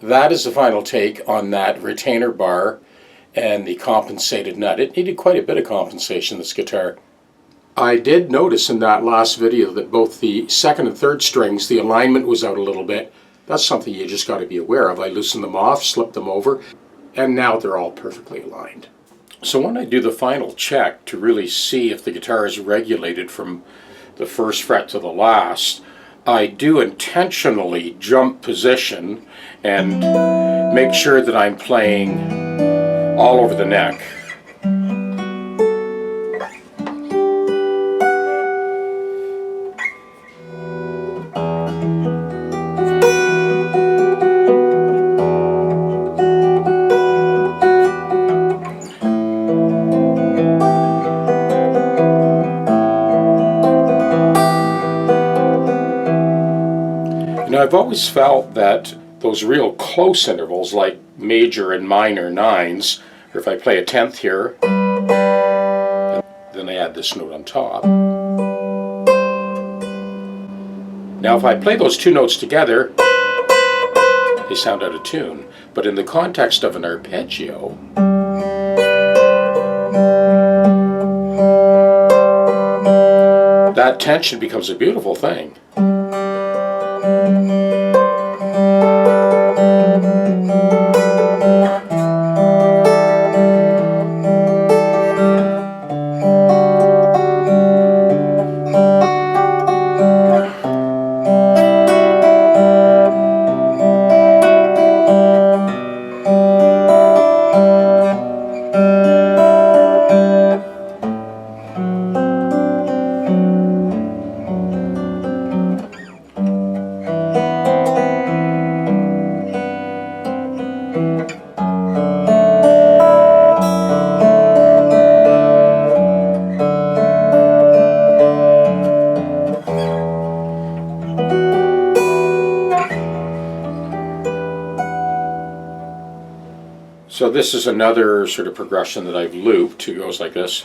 that is the final take on that retainer bar and the compensated nut. It needed quite a bit of compensation, this guitar. I did notice in that last video that both the second and third strings, the alignment was out a little bit. That's something you just got to be aware of. I loosened them off, slipped them over, and now they're all perfectly aligned. So when I do the final check to really see if the guitar is regulated from the first fret to the last, I do intentionally jump position and make sure that I'm playing all over the neck. I've always felt that those real close intervals, like major and minor nines, or if I play a 10th here, then I add this note on top. Now if I play those two notes together, they sound out of tune. But in the context of an arpeggio, that tension becomes a beautiful thing. So this is another sort of progression that I've looped. It goes like this.